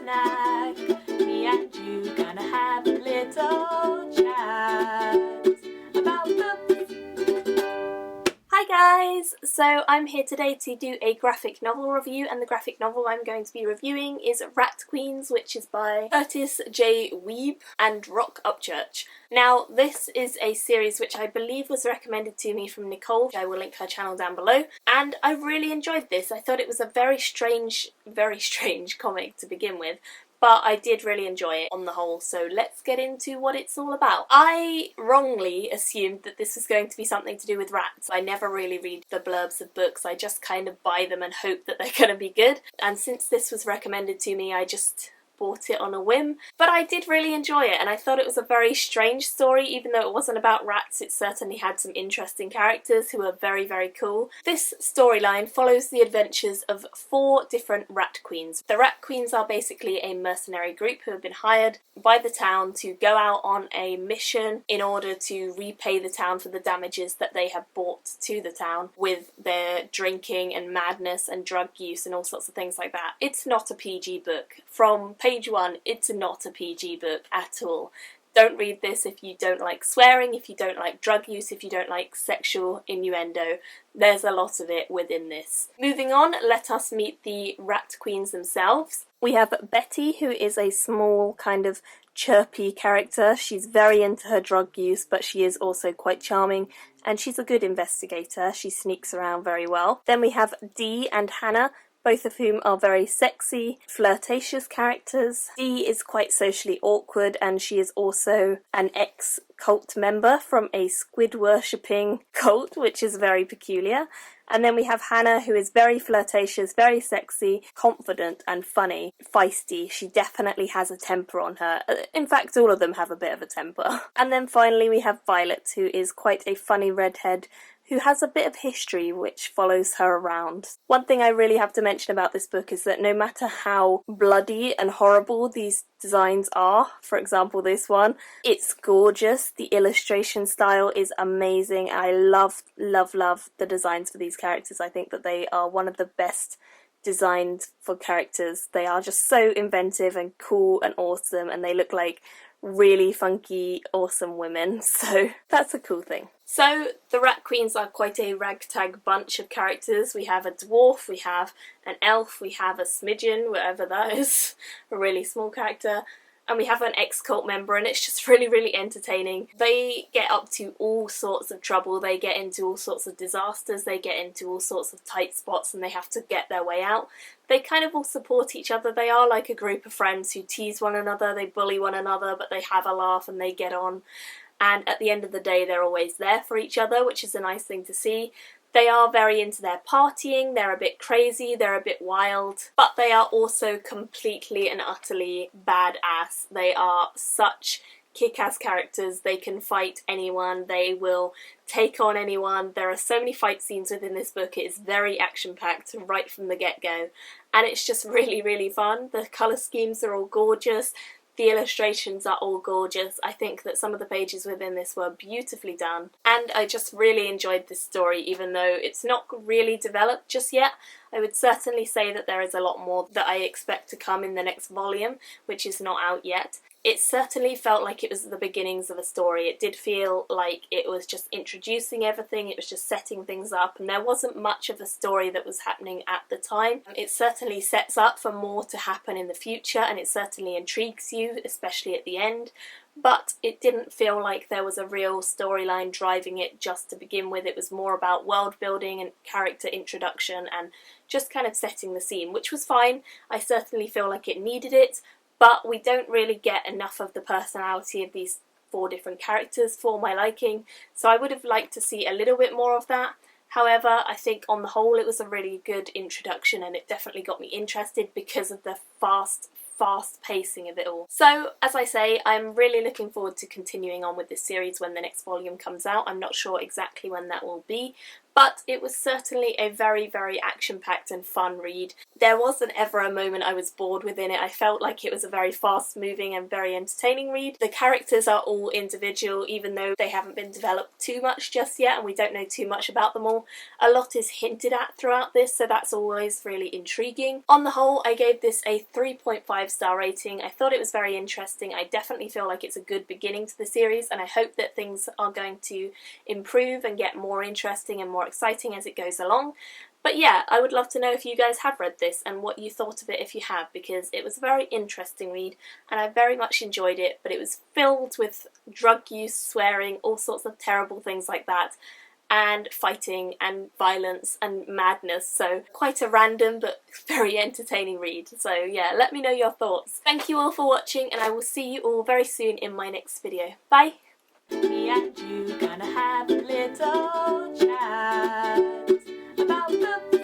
snack. Me and you gonna have a little chat about books. Hi guys! So I'm here today to do a graphic novel review, and the graphic novel I'm going to be reviewing is Rat Queens, which is by Kurtis J Wiebe and Rock Upchurch. Now, this is a series which I believe was recommended to me from Nicole. I will link her channel down below. And I really enjoyed this. I thought it was a very strange comic to begin with. But I did really enjoy it on the whole, so let's get into what it's all about. I wrongly assumed that this was going to be something to do with rats. I never really read the blurbs of books, I just kind of buy them and hope that they're going to be good. And since this was recommended to me, I just bought it on a whim. But I did really enjoy it, and I thought it was a very strange story. Even though it wasn't about rats, it certainly had some interesting characters who were very, very cool. This storyline follows the adventures of 4 different rat queens. The rat queens are basically a mercenary group who have been hired by the town to go out on a mission in order to repay the town for the damages that they have brought to the town with their drinking and madness and drug use and all sorts of things like that. It's not a PG book. From page 1, it's not a PG book at all. Don't read this if you don't like swearing, if you don't like drug use, if you don't like sexual innuendo. There's a lot of it within this. Moving on, let us meet the rat queens themselves. We have Betty, who is a small kind of chirpy character. She's very into her drug use, but she is also quite charming, and she's a good investigator. She sneaks around very well. Then we have Dee and Hannah, both of whom are very sexy, flirtatious characters. Dee is quite socially awkward, and she is also an ex-cult member from a squid-worshipping cult, which is very peculiar. And then we have Hannah, who is very flirtatious, very sexy, confident and funny, feisty. She definitely has a temper on her. In fact, all of them have a bit of a temper. And then finally we have Violet, who is quite a funny redhead who has a bit of history which follows her around. One thing I really have to mention about this book is that no matter how bloody and horrible these designs are, for example this one, it's gorgeous. The illustration style is amazing. I love the designs for these characters. I think that they are one of the best designed for characters. They are just so inventive and cool and awesome, and they look like really funky, awesome women, so that's a cool thing. So the Rat Queens are quite a ragtag bunch of characters. We have a dwarf, we have an elf, we have a smidgen, whatever that is, a really small character, and we have an ex-cult member, and it's just really, really entertaining. They get up to all sorts of trouble, they get into all sorts of disasters, they get into all sorts of tight spots, and they have to get their way out. They kind of all support each other. They are like a group of friends who tease one another, they bully one another, but they have a laugh and they get on. And at the end of the day, they're always there for each other, which is a nice thing to see. They are very into their partying, they're a bit crazy, they're a bit wild, but they are also completely and utterly badass. They are such kick-ass characters. They can fight anyone, they will take on anyone. There are so many fight scenes within this book. It is very action-packed right from the get-go, and it's just really, really fun. The colour schemes are all gorgeous. The illustrations are all gorgeous. I think that some of the pages within this were beautifully done, and I just really enjoyed this story, even though it's not really developed just yet. I would certainly say that there is a lot more that I expect to come in the next volume, which is not out yet. It certainly felt like it was the beginnings of a story. It did feel like it was just introducing everything, it was just setting things up, and there wasn't much of a story that was happening at the time. It certainly sets up for more to happen in the future, and it certainly intrigues you, especially at the end. But it didn't feel like there was a real storyline driving it just to begin with. It was more about world building and character introduction and just kind of setting the scene, which was fine. I certainly feel like it needed it, but we don't really get enough of the personality of these 4 different characters for my liking, so I would have liked to see a little bit more of that. However, I think on the whole it was a really good introduction, and it definitely got me interested because of the fast pacing of it all. So, as I say, I'm really looking forward to continuing on with this series when the next volume comes out. I'm not sure exactly when that will be, but it was certainly a very, very action-packed and fun read. There wasn't ever a moment I was bored within it. I felt like it was a very fast-moving and very entertaining read. The characters are all individual, even though they haven't been developed too much just yet and we don't know too much about them all. A lot is hinted at throughout this, so that's always really intriguing. On the whole, I gave this a 3.5 5-star rating. I thought it was very interesting. I definitely feel like it's a good beginning to the series, and I hope that things are going to improve and get more interesting and more exciting as it goes along. But yeah, I would love to know if you guys have read this and what you thought of it if you have, because it was a very interesting read and I very much enjoyed it, but it was filled with drug use, swearing, all sorts of terrible things like that, and fighting and violence and madness, so quite a random but very entertaining read. So yeah, let me know your thoughts. Thank you all for watching, and I will see you all very soon in my next video. Bye! Me and you gonna have a little chat about the